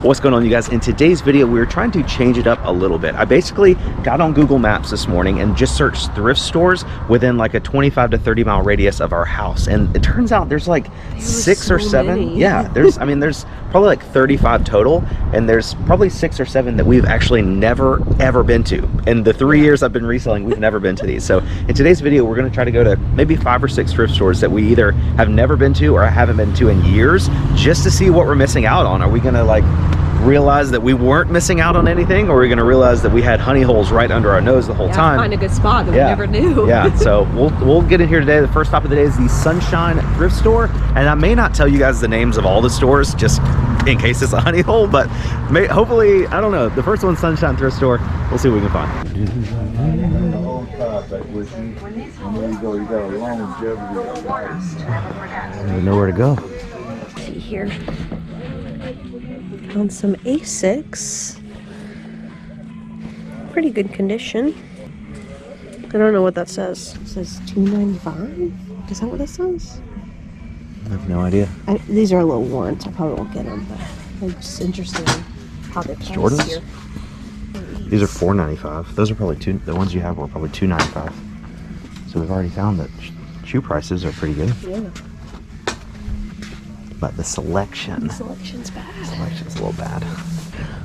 What's going on, you guys? In today's video, we're trying to change it up a little bit. I basically got on Google Maps this morning and just searched thrift stores within like a 25 to 30 mile radius of our house. And it turns out there's like six or seven. Many. Yeah, there's probably like 35 total. And there's probably 6 or 7 that we've actually never, ever been to. In the 3 years I've been reselling, we've never been to these. So in today's video, we're going to try to go to maybe 5 or 6 thrift stores that we either have never been to or haven't been to in years, just to see what we're missing out on. Are we going to like realize that we weren't missing out on anything, or we're going to realize that we had honey holes right under our nose the whole time? Find a good spot that we never knew. Yeah, so we'll get in here today. The first stop of the day is the Sunshine Thrift Store, and I may not tell you guys the names of all the stores just in case it's a honey hole, but hopefully, I don't know. The first one's Sunshine Thrift Store. We'll see what we can find. I don't even know where to go. Let's see here. Found some Asics. Pretty good condition. I don't know what that says. It says $2.95? Is that what that says? I have no idea. These are a little worn, so I probably won't get them, but I'm just interested in how they price Jordans? here. These are $4.95. Those are probably the ones you have were probably $2.95. So we've already found that shoe prices are pretty good. Yeah. But the selection's bad. Selection's a little bad.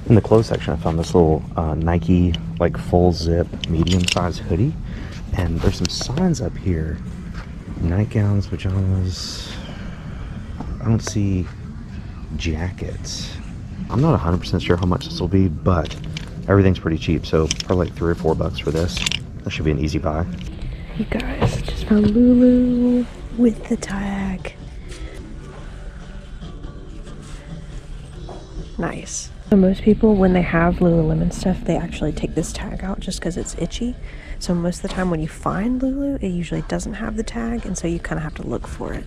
In the clothes section, I found this little Nike like full zip medium size hoodie, and there's some signs up here: nightgowns, pajamas. I don't see jackets. I'm not 100% sure how much this will be, but everything's pretty cheap, so probably like $3 or $4 for this. That should be an easy buy. You guys, just found Lulu with the tag. Nice. So most people, when they have Lululemon stuff, they actually take this tag out just because it's itchy. So most of the time when you find Lulu, it usually doesn't have the tag, and so you kind of have to look for it.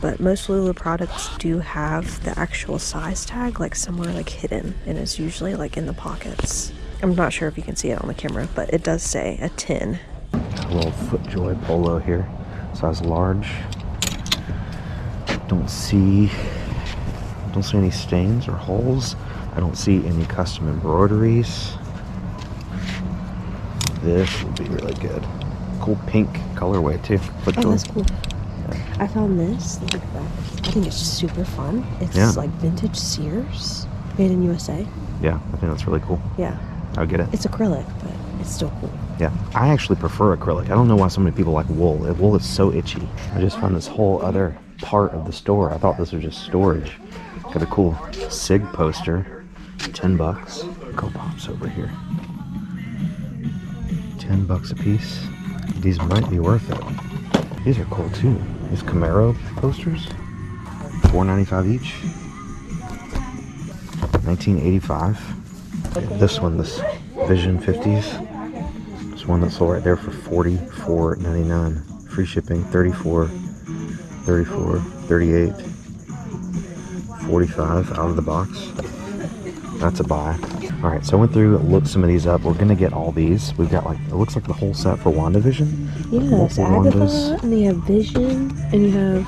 But most Lulu products do have the actual size tag, like somewhere like hidden, and it's usually like in the pockets. I'm not sure if you can see it on the camera, but it does say a 10. A little FootJoy polo here, size large. Don't see any stains or holes. I don't see any custom embroideries. This will be really good. Cool pink colorway too. Oh, that's cool. Yeah. I found this. Look at that. I think it's super fun. It's like vintage Sears, made in USA. Yeah, I think that's really cool. Yeah. I would get it. It's acrylic, but it's still cool. Yeah, I actually prefer acrylic. I don't know why so many people like wool. Wool is so itchy. I just found this whole other part of the store. I thought this was just storage. Got a cool SIG poster, $10. Go Pops over here. $10 a piece. These might be worth it. These are cool too. These Camaro posters, $4.95 each. 1985. This one, this Vision 50s. This one that's sold right there for $44.99. Free shipping, 34, 34, 38. 45 out of the box. That's a buy. All right, so I went through, looked some of these up. We're gonna get all these. We've got like, it looks like the whole set for WandaVision. Yes, Agatha, and you have Vision, and you have,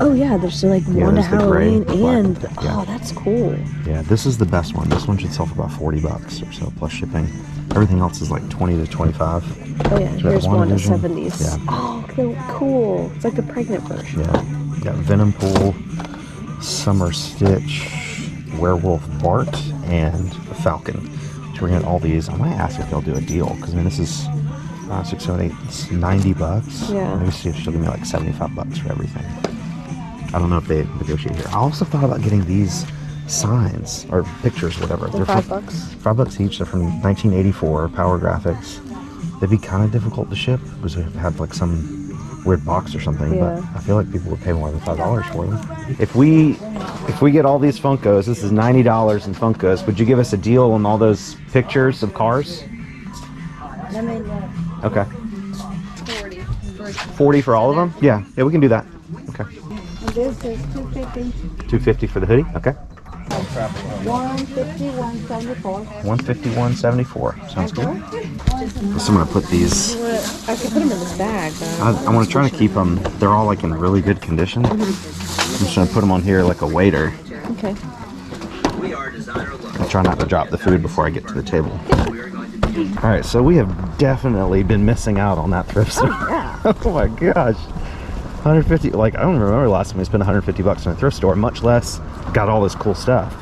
oh yeah, there's like Wanda Halloween, and oh, that's cool. Yeah, this is the best one. This one should sell for about $40 or so plus shipping. Everything else is like 20 to 25. Oh yeah, So here's Wanda WandaVision. 70s. Yeah. Oh, cool. It's like the pregnant version. Yeah, got Venom Pool, Summer Stitch, Werewolf Bart, and Falcon. So we're gonna get all these. I might ask if they'll do a deal, because I mean this is 6, 7, 8, it's $90. Yeah. Maybe see if she'll give me like $75 for everything. I don't know if they negotiate here. I also thought about getting these signs or pictures, whatever. They're $5. $5 each. They're from 1984. Power Graphics. They'd be kind of difficult to ship because we have like some weird box or something, but I feel like people would pay more than $5 for them. If we get all these Funkos, this is $90 in Funkos, would you give us a deal on all those pictures of cars? Okay. 40 for all of them? Yeah, we can do that. Okay. And this is $250. $250 for the hoodie? Okay. $150, $174. $150, $174. Sounds good. So I'm gonna put these. I could put them in this bag. I want to try to keep them. They're all like in really good condition. I'm just gonna put them on here like a waiter. Okay. I try not to drop the food before I get to the table. All right, so we have definitely been missing out on that thrift store. Oh, yeah. Oh my gosh. 150, like I don't remember the last time we spent 150 bucks in a thrift store, much less got all this cool stuff.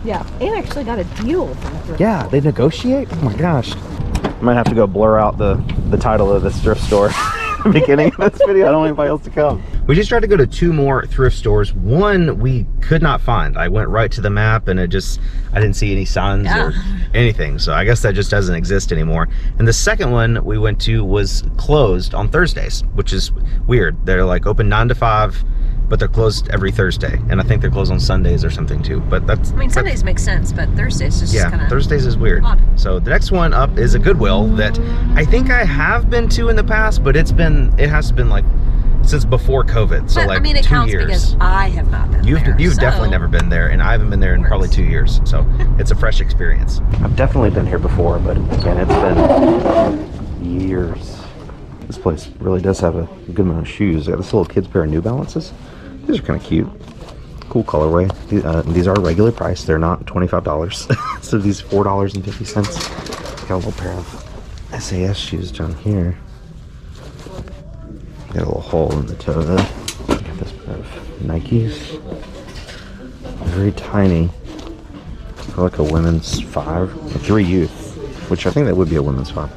Yeah, and actually got a deal from the thrift Yeah, store. they negotiate? Oh my gosh. I might have to go blur out the title of this thrift store at the beginning of this video. I don't want anybody else to come. We just tried to go to 2 more thrift stores. One we could not find. I went right to the map and I didn't see any signs or anything. So I guess that just doesn't exist anymore. And the second one we went to was closed on Thursdays, which is weird. They're like open 9 to 5. But they're closed every Thursday, and I think they're closed on Sundays or something too. But that's, I mean, Sundays make sense, but Thursdays just kind of Thursdays is weird. odd. So the next one up is a Goodwill that I think I have been to in the past, but it has been like since before COVID. So but, like I mean, it 2 counts years. because I have not been there. You've so. definitely never been there, and I haven't been there in probably 2 years. So it's a fresh experience. I've definitely been here before, but again, it's been years. This place really does have a good amount of shoes. I got this little kid's pair of New Balances. These are kind of cute. Cool colorway. These are regular price. They're not $25. So these $4.50. Got a little pair of SAS shoes down here. Got a little hole in the toe there. Got this pair of Nikes. Very tiny. For like a women's 5. 3 youth. Which I think that would be a women's 5.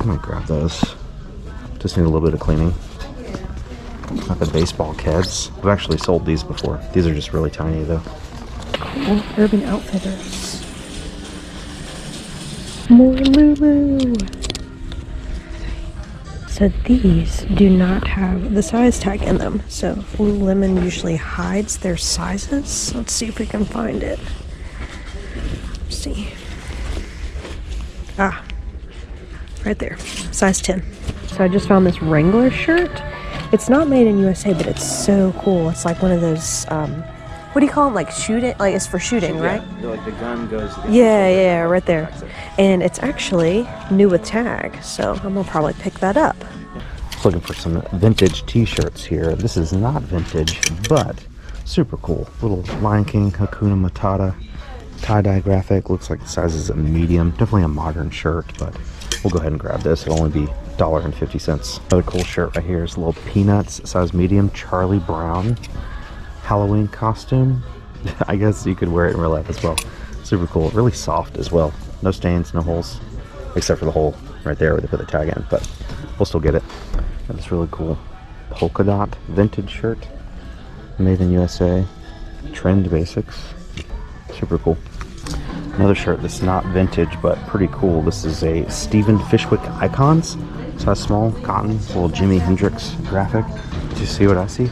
I'm gonna grab those. Just need a little bit of cleaning. Not the baseball Keds. I've actually sold these before. These are just really tiny though. Cool. Urban Outfitters. More Lulu. So these do not have the size tag in them. So Lululemon usually hides their sizes. Let's see if we can find it. Let's see. Ah, right there. Size 10. So I just found this Wrangler shirt. It's not made in USA, but it's so cool. It's like one of those, what do you call them? Like shooting, like it's for shooting, right? Yeah, like the gun goes. Yeah, right there. And it's actually new with tag, so I'm gonna probably pick that up. Just looking for some vintage t-shirts here. This is not vintage, but super cool. Little Lion King, Hakuna Matata, tie-dye graphic. Looks like the size is a medium. Definitely a modern shirt, but we'll go ahead and grab this. It'll only be $1.50. Another cool shirt right here is a little Peanuts, size medium, Charlie Brown Halloween costume. I guess you could wear it in real life as well. Super cool. Really soft as well. No stains, no holes, except for the hole right there where they put the tag in, but we'll still get it. Got this really cool polka dot vintage shirt, made in USA. Trend Basics. Super cool. Another shirt that's not vintage, but pretty cool. This is a Stephen Fishwick Icons. Size small, cotton. It's a little Jimi Hendrix graphic. Do you see what I see?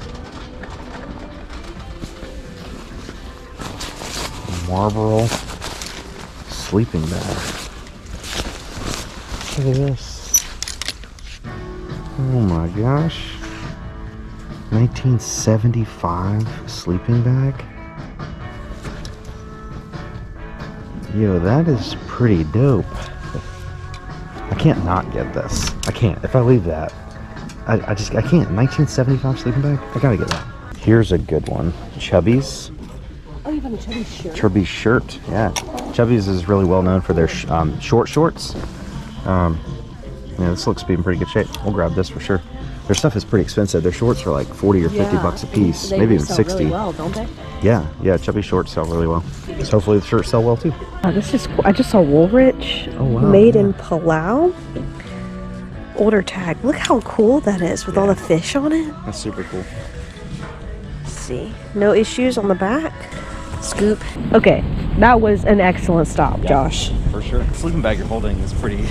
Marlboro sleeping bag. Look at this. Oh my gosh. 1975 sleeping bag. Yo, that is pretty dope. I can't not get this. I can't. If I leave that, I can't. 1975 sleeping bag? I gotta get that. Here's a good one. Chubby's. Oh, you have a Chubby shirt? Chubby's shirt, yeah. Chubby's is really well known for their short shorts. Yeah, this looks to be in pretty good shape. We'll grab this for sure. Their stuff is pretty expensive. Their shorts are like 40 or 50 bucks a piece, maybe even 60. Really well, don't they? Yeah, Chubby shorts sell really well. So hopefully the shirts sell well too. This is cool. I just saw Woolrich, made in Palau. Older tag. Look how cool that is with all the fish on it. That's super cool. Let's see. No issues on the back. Scoop. Okay, that was an excellent stop, Josh. For sure. The sleeping bag you're holding is pretty,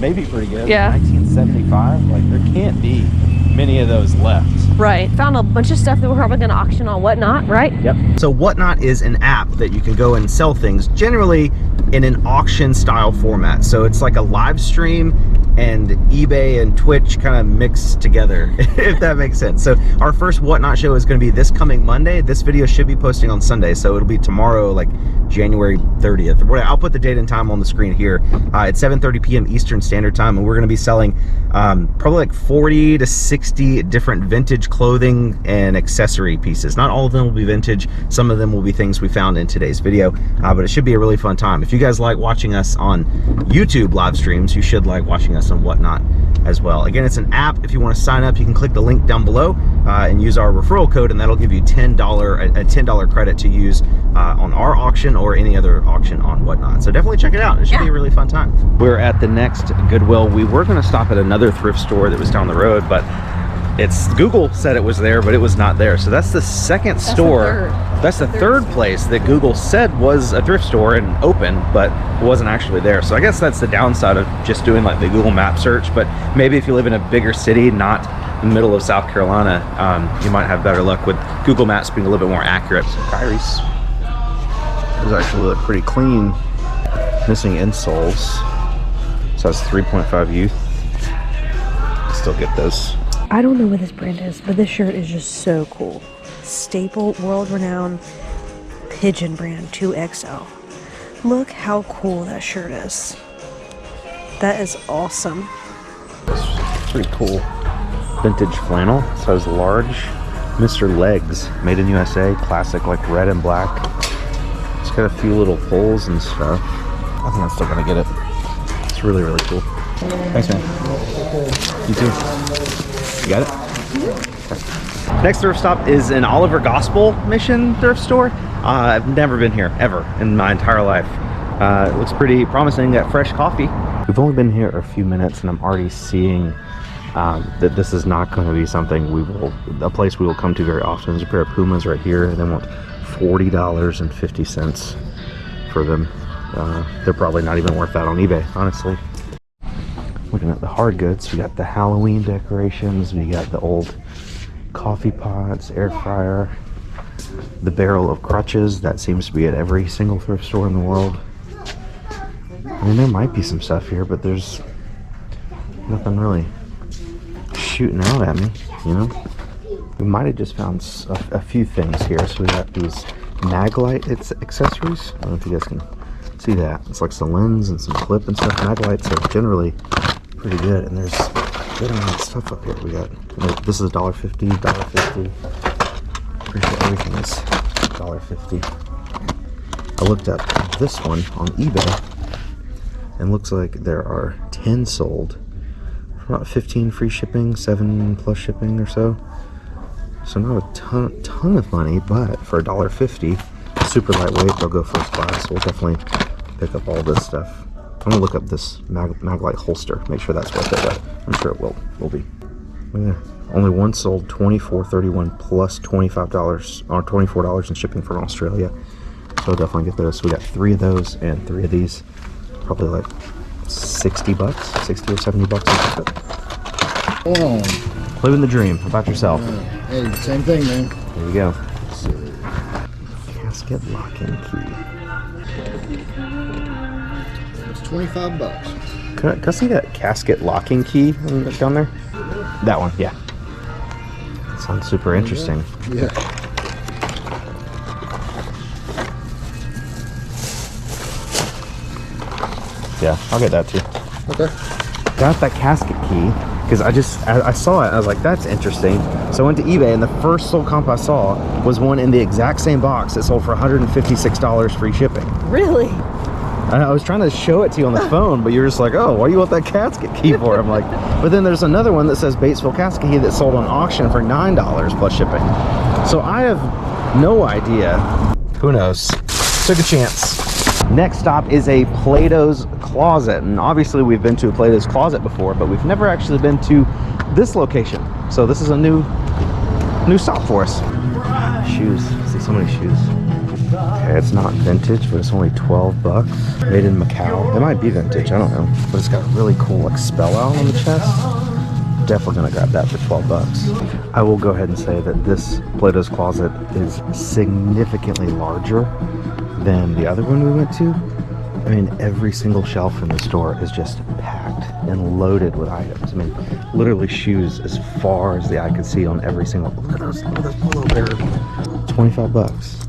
maybe pretty good. Yeah. 1975, like there can't be many of those left. Right. Found a bunch of stuff that we're probably going to auction on Whatnot, right? Yep. So Whatnot is an app that you can go and sell things, generally in an auction style format. So it's like a live stream and eBay and Twitch kind of mixed together, if that makes sense. So our first Whatnot show is going to be this coming Monday. This video should be posting on Sunday, so it'll be tomorrow, like January 30th. I'll put the date and time on the screen here. It's 7:30 p.m. Eastern Standard Time, and we're going to be selling probably like 40 to 60 different vintage clothing and accessory pieces. Not all of them will be vintage. Some of them will be things we found in today's video, but it should be a really fun time. If you guys like watching us on YouTube live streams, you should like watching us on Whatnot as well. Again, it's an app. If you want to sign up, you can click the link down below and use our referral code, and that'll give you a $10 credit to use on our auction or any other auction on Whatnot. So definitely check it out. It should be a really fun time. We're at the next Goodwill. We were going to stop at another thrift store that was down the road, but Google said it was there, but it was not there. So that's the second store. That's the third place that Google said was a thrift store and open, but wasn't actually there. So I guess that's the downside of just doing like the Google map search. But maybe if you live in a bigger city, not in the middle of South Carolina, you might have better luck with Google Maps being a little bit more accurate. So Kyrie's, those actually look pretty clean. Missing insoles. So that's 3.5 youth. Still get those. I don't know what this brand is, but this shirt is just so cool. Staple, world-renowned Pigeon brand 2XL. Look how cool that shirt is. That is awesome. It's pretty cool. Vintage flannel, says large. Mr. Legs, made in USA, classic, like red and black. It's got a few little holes and stuff. I think I'm still gonna get it. It's really, really cool. Thanks, man. You too. You got it? Next thrift stop is an Oliver Gospel Mission thrift store. I've never been here, ever, in my entire life. It looks pretty promising. Got fresh coffee. We've only been here a few minutes, and I'm already seeing that this is not going to be something a place we will come to very often. There's a pair of Pumas right here. They want $40.50 for them. They're probably not even worth that on eBay, honestly. Looking at the hard goods, we got the Halloween decorations, we got the old coffee pots, air fryer, the barrel of crutches. That seems to be at every single thrift store in the world. I mean, there might be some stuff here, but there's nothing really shooting out at me, you know? We might have just found a few things here. So we got these Maglite accessories. I don't know if you guys can see that. It's like some lens and some clip and stuff. Maglites are generally pretty good, and there's good amount of stuff up here. We got, this is $1.50, $1.50. Pretty sure everything is $1.50. I looked up this one on eBay, and looks like there are 10 sold for about 15 free shipping, 7 plus shipping or so. So not a ton of money, but for $1.50, super lightweight, they'll go first class. So we'll definitely pick up all this stuff. I'm gonna look up this Maglite holster, make sure that's worth it, but I'm sure it will be. Yeah. Only one sold, $24.31 plus $25 or $24 in shipping from Australia. So I'll definitely get those. So we got 3 of those and 3 of these. Probably like 60 bucks, 60 or 70 bucks in shipping. Oh. Living the dream. How about yourself? Hey, same thing, man. There you go. Casket locking key. It's 25 bucks. Can I see that casket locking key down there? That one, yeah. That sounds super interesting. Yeah. Yeah, I'll get that too. Okay. Got that casket key because I saw it. I was like, that's interesting. So I went to eBay, and the first sold comp I saw was one in the exact same box that sold for $156 free shipping. Really? I was trying to show it to you on the phone, but you're just like, oh, what do you want that casket key for? I'm like, but then there's another one that says Batesville casket key that sold on auction for $9 plus shipping. So I have no idea. Who knows? Took a chance. Next stop is a Plato's Closet, and obviously we've been to a Plato's Closet before, but we've never actually been to this location. So this is a new stop for us. Shoes. See so many shoes. Okay, it's not vintage, but it's only 12 bucks. Made in Macau. It might be vintage, I don't know. But it's got a really cool like spell out on the chest. Definitely gonna grab that for 12 bucks. I will go ahead and say that this Plato's Closet is significantly larger than the other one we went to. I mean, every single shelf in the store is just packed. and loaded with items. I mean, literally shoes as far as the eye could see on every single. Look at those polo bears. 25 bucks.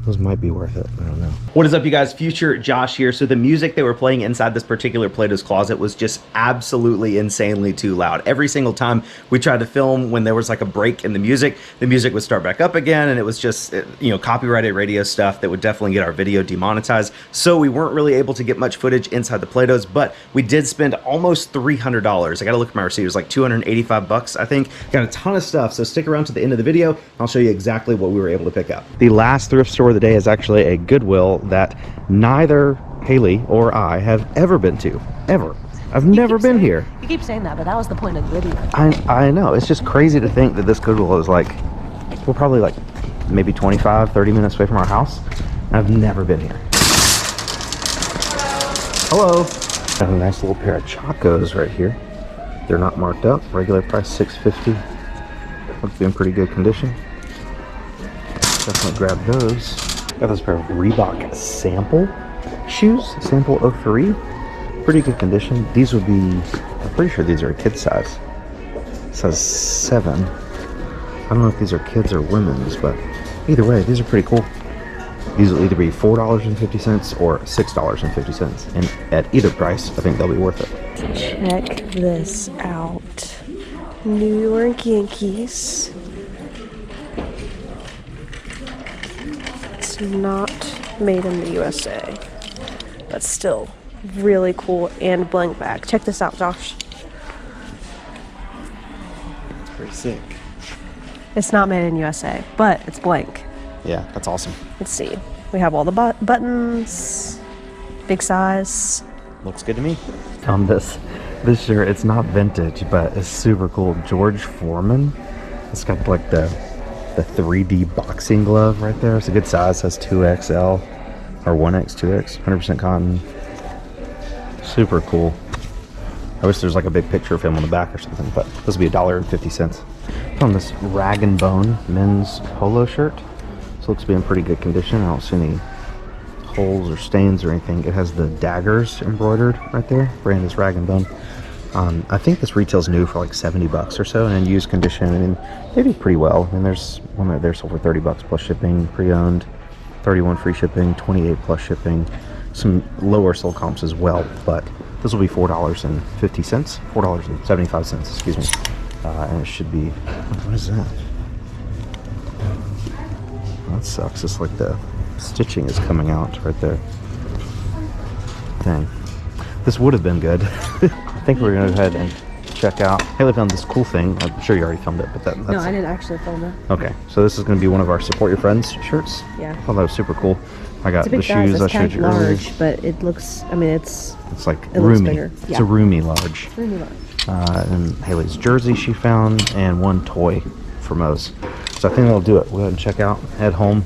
Those might be worth it. I don't know. What is up, you guys? Future Josh here. So the music they were playing inside this particular Plato's Closet was just absolutely insanely too loud. Every single time we tried to film, when there was like a break in the music would start back up again, and it was just, you know, copyrighted radio stuff that would definitely get our video demonetized. So we weren't really able to get much footage inside the Plato's, but we did spend almost $300. I gotta look at my receipt. It was like 285 bucks, I think. Got a ton of stuff, so stick around to the end of the video. I'll show you exactly what we were able to pick up. The last thrift store of the day is actually a Goodwill that neither Haley or I have ever been to, ever. I've never been here. You keep saying that, but that was the point of the video. I know. It's just crazy to think that this Goodwill is like, we're probably like maybe 25, 30 minutes away from our house. I've never been here. Hello. Got a nice little pair of Chacos right here. They're not marked up. Regular price $6.50. Looks to be in pretty good condition. Definitely grab those. Got this pair of Reebok sample shoes, sample 03. Pretty good condition. These would be, I'm pretty sure these are a kid size. It says 7. I don't know if these are kids or women's, but either way, these are pretty cool. These will either be $4.50 or $6.50. And at either price, I think they'll be worth it. Check this out. New York Yankees. It's not made in the USA, but still really cool and blank back. Check this out, Josh. Pretty sick. It's not made in USA, but it's blank. Yeah, that's awesome. Let's see. We have all the buttons, big size. Looks good to me. Found this shirt. It's not vintage, but it's super cool. George Foreman. It's got like the 3D boxing glove right there. It's a good size. It says 2XL or 1X, 2X, 100% cotton. Super cool. I wish there's like a big picture of him on the back or something, but this would be $1.50. Found this Rag and Bone men's polo shirt. This looks to be in pretty good condition. I don't see any holes or stains or anything. It has the daggers embroidered right there. Brand is Rag and Bone. I think this retails new for like 70 bucks or so, and in used condition, and they do pretty well. And there's one right there sold for 30 bucks plus shipping, pre-owned, 31 free shipping, 28 plus shipping. Some lower sold comps as well, but this will be $4.50, $4.75, excuse me. And it should be, what is that? That sucks. It's like the stitching is coming out right there. Dang. This would have been good. I think we're gonna go ahead and check out. Haley found this cool thing. I'm sure you already filmed it, but that's... No, I didn't actually film it. Okay, so this is gonna be one of our Support Your Friends shirts. Yeah. I thought that was super cool. I got It's a big the shoes size. I It's showed you earlier. large, but it looks, I mean, it's like it looks roomy. bigger. It's Yeah. a roomy large. Roomy large. And Haley's jersey she found, and one toy for Mo's. So I think that'll do it. We'll go ahead and check out, head home,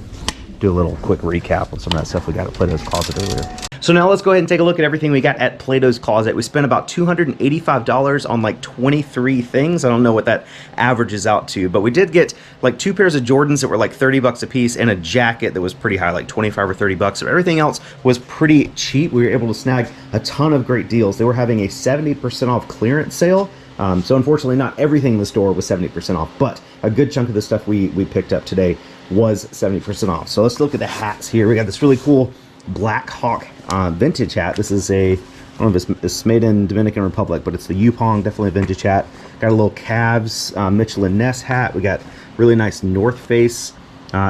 do a little quick recap on some of that stuff we got at Plato's Closet earlier. So now let's go ahead and take a look at everything we got at Plato's Closet. We spent about $285 on like 23 things. I don't know what that averages out to, but we did get like 2 pairs of Jordans that were like 30 bucks a piece, and a jacket that was pretty high, like 25 or 30 bucks. So everything else was pretty cheap. We were able to snag a ton of great deals. They were having a 70% off clearance sale. So unfortunately, not everything in the store was 70% off, but a good chunk of the stuff we picked up today was 70% off. So let's look at the hats here. We got this really cool Black Hawk vintage hat. This is a, I don't know if it's made in Dominican Republic, but it's the Yupong, definitely a vintage hat. Got a little Cavs Michelin Ness hat. We got really nice North Face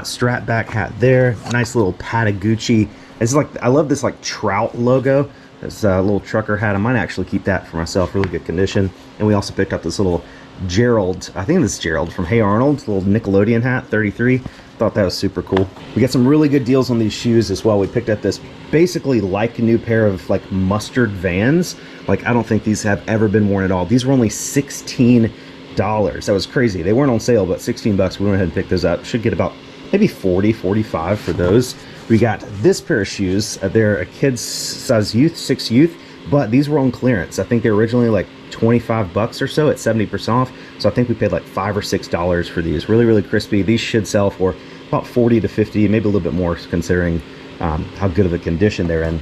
strap back hat there. Nice little Patagucci. It's like, I love this like trout logo. It's a little trucker hat. I might actually keep that for myself. Really good condition. And we also picked up this little Gerald, I think this is Gerald from Hey Arnold, little Nickelodeon hat, 33. Thought that was super cool. We got some really good deals on these shoes as well. We picked up this basically like new pair of like mustard Vans. Like, I don't think these have ever been worn at all. These were only $16. That was crazy. They weren't on sale, but 16 bucks. We went ahead and picked those up. Should get about maybe 40, 45 for those. We got this pair of shoes. They're a kid's size youth, 6 youth, but these were on clearance. I think they were originally like 25 bucks or so at 70% off. So I think we paid like $5 or $6 for these. Really, really crispy. These should sell for about 40 to 50, maybe a little bit more considering how good of a condition they're in.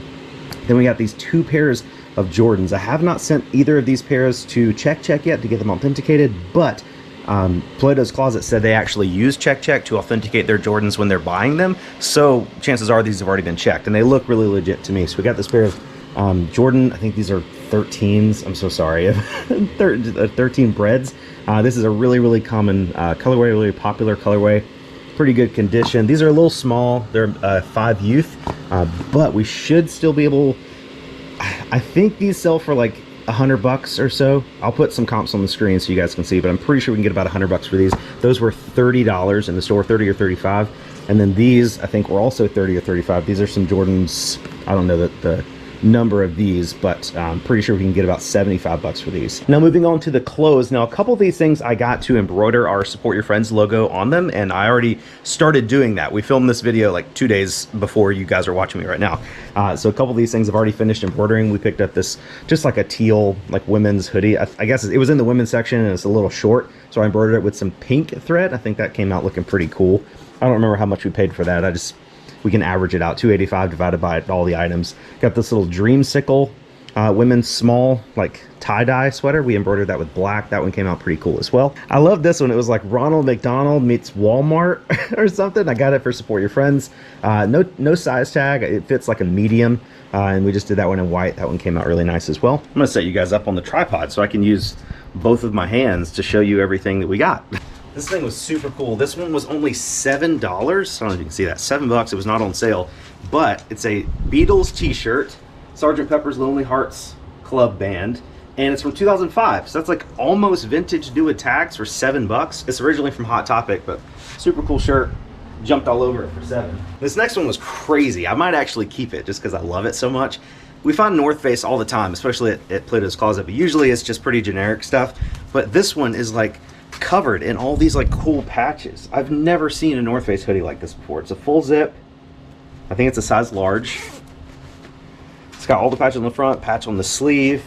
Then we got these 2 pairs of Jordans. I have not sent either of these pairs to Check yet to get them authenticated, but Plato's Closet said they actually use Check to authenticate their Jordans when they're buying them. So chances are these have already been checked, and they look really legit to me. So we got this pair of Jordan, I think these are 13s. I'm so sorry. 13 breads. This is a really common colorway, really popular colorway. Pretty good condition. These are a little small. They're 5 youth, but we should still be able. I think these sell for like $100 or so. I'll put some comps on the screen so you guys can see, but I'm pretty sure we can get about $100 for these. Those were $30 in the store, 30 or 35, and then these I think were also 30 or 35. These are some Jordans. I don't know the number of these, but I'm pretty sure we can get about $75 for these. Now moving on to the clothes. Now a couple of these things I got to embroider our Support Your Friends logo on them, and I already started doing that. We filmed this video like 2 days before you guys are watching me right now. So a couple of these things I've already finished embroidering. We picked up this just like a teal like women's hoodie. I guess it was in the women's section and it's a little short, so I embroidered it with some pink thread. I think that came out looking pretty cool. I don't remember how much we paid for that. We can average it out, $285 divided by all the items. Got this little Dreamsicle women's small like tie-dye sweater. We embroidered that with black. That one came out pretty cool as well. I love this one. It was like Ronald McDonald meets Walmart or something. I got it for Support Your Friends. No size tag. It fits like a medium, and we just did that one in white. That one came out really nice as well. I'm gonna set you guys up on the tripod so I can use both of my hands to show you everything that we got. This thing was super cool. This one was only $7. I don't know if you can see that. $7. It was not on sale, but it's a Beatles t-shirt, Sgt. Pepper's Lonely Hearts Club Band, and it's from 2005. So that's like almost vintage new with tags for $7. It's originally from Hot Topic, but super cool shirt. Jumped all over it for $7. This next one was crazy. I might actually keep it just because I love it so much. We find North Face all the time, especially at Plato's Closet, but usually it's just pretty generic stuff. But this one is like covered in all these like cool patches. I've never seen a North Face hoodie like this before. It's a full zip. I think it's a size large. It's got all the patches on the front, patch on the sleeve.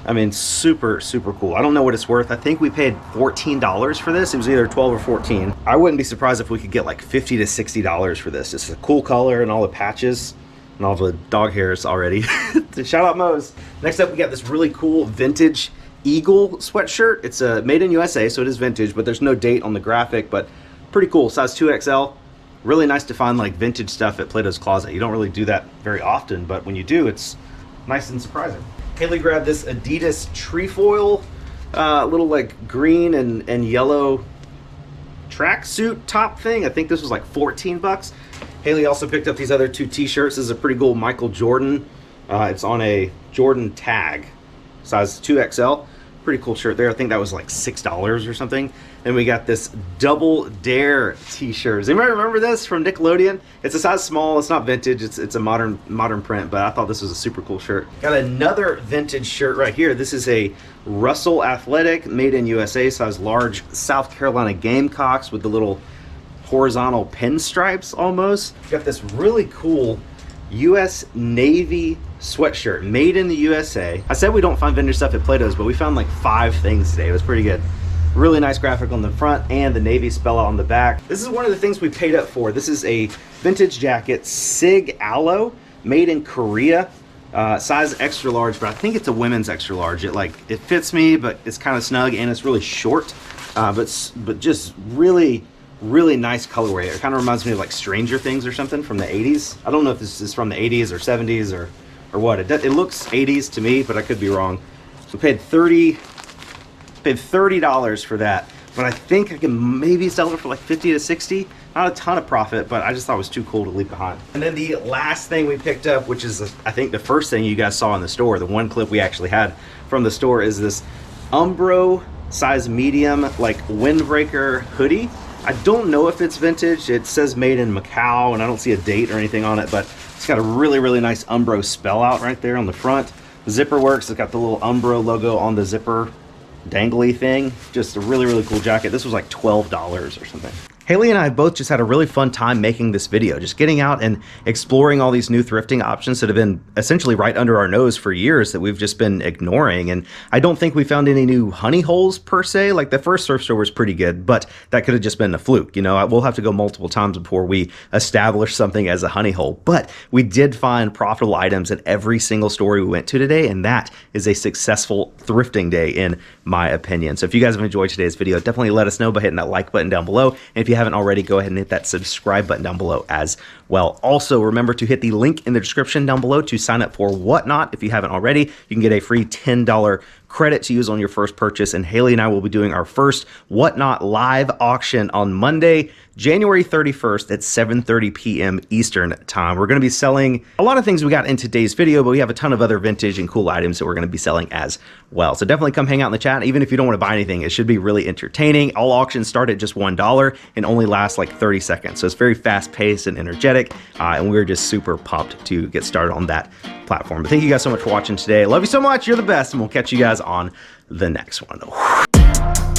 I mean, super cool. I don't know what it's worth. I think we paid $14 for this. It was either 12 or 14. I wouldn't be surprised if we could get like $50 to $60 for this. It's a cool color and all the patches and all the dog hairs already. Shout out Moe's. Next up, we got this really cool vintage Eagle sweatshirt. It's made in USA, so it is vintage, but there's no date on the graphic, but pretty cool. Size 2XL. Really nice to find like vintage stuff at Plato's Closet. You don't really do that very often, but when you do, it's nice and surprising. Haley grabbed this Adidas trefoil, little like green and yellow tracksuit top thing. I think this was like $14. Haley also picked up these other 2 t-shirts. This is a pretty cool Michael Jordan. It's on a Jordan tag, size 2XL. Pretty cool shirt there. I think that was like $6 or something. And we got this Double Dare t-shirt. Does anybody remember this from Nickelodeon? It's a size small. It's not vintage. It's a modern print, but I thought this was a super cool shirt. Got another vintage shirt right here. This is a Russell Athletic, made in USA, size large, South Carolina Gamecocks with the little horizontal pinstripes almost. Got this really cool US Navy sweatshirt, made in the USA. I said we don't find vintage stuff at Plato's, but we found like 5 things today. It was pretty good. Really nice graphic on the front and the Navy spell out on the back. This is one of the things we paid up for. This is a vintage jacket, Sig Aloe, made in Korea. Size extra large, but I think it's a women's extra large. It fits me, but it's kind of snug and it's really short, but just really nice colorway. It kind of reminds me of like Stranger Things or something from the 80s. I don't know if this is from the 80s or 70s or what. It looks 80s to me, but I could be wrong. We paid $30 for that, but I think I can maybe sell it for like 50 to 60. Not a ton of profit, but I just thought it was too cool to leave behind. And then the last thing we picked up, which is I think the first thing you guys saw in the store, the one clip we actually had from the store, is this Umbro size medium like windbreaker hoodie. I don't know if it's vintage. It says made in Macau, and I don't see a date or anything on it, but it's got a really nice Umbro spell out right there on the front. The zipper works. It's got the little Umbro logo on the zipper dangly thing. Just a really cool jacket. This was like $12 or something. Haley and I both just had a really fun time making this video, just getting out and exploring all these new thrifting options that have been essentially right under our nose for years that we've just been ignoring. And I don't think we found any new honey holes per se. Like the first thrift store was pretty good, but that could have just been a fluke. You know, we'll have to go multiple times before we establish something as a honey hole. But we did find profitable items at every single store we went to today, and that is a successful thrifting day in my opinion. So if you guys have enjoyed today's video, definitely let us know by hitting that like button down below. And if you haven't already, go ahead and hit that subscribe button down below as well. Also, remember to hit the link in the description down below to sign up for Whatnot. If you haven't already, you can get a free $10 credit to use on your first purchase. And Haley and I will be doing our first Whatnot live auction on Monday, January 31st at 7:30 p.m. Eastern time. We're going to be selling a lot of things we got in today's video, but we have a ton of other vintage and cool items that we're going to be selling as well. So definitely come hang out in the chat. Even if you don't want to buy anything, it should be really entertaining. All auctions start at just $1 and only last like 30 seconds. So it's very fast paced and energetic. And we're just super pumped to get started on that platform. But thank you guys so much for watching today. Love you so much. You're the best. And we'll catch you guys on the next one.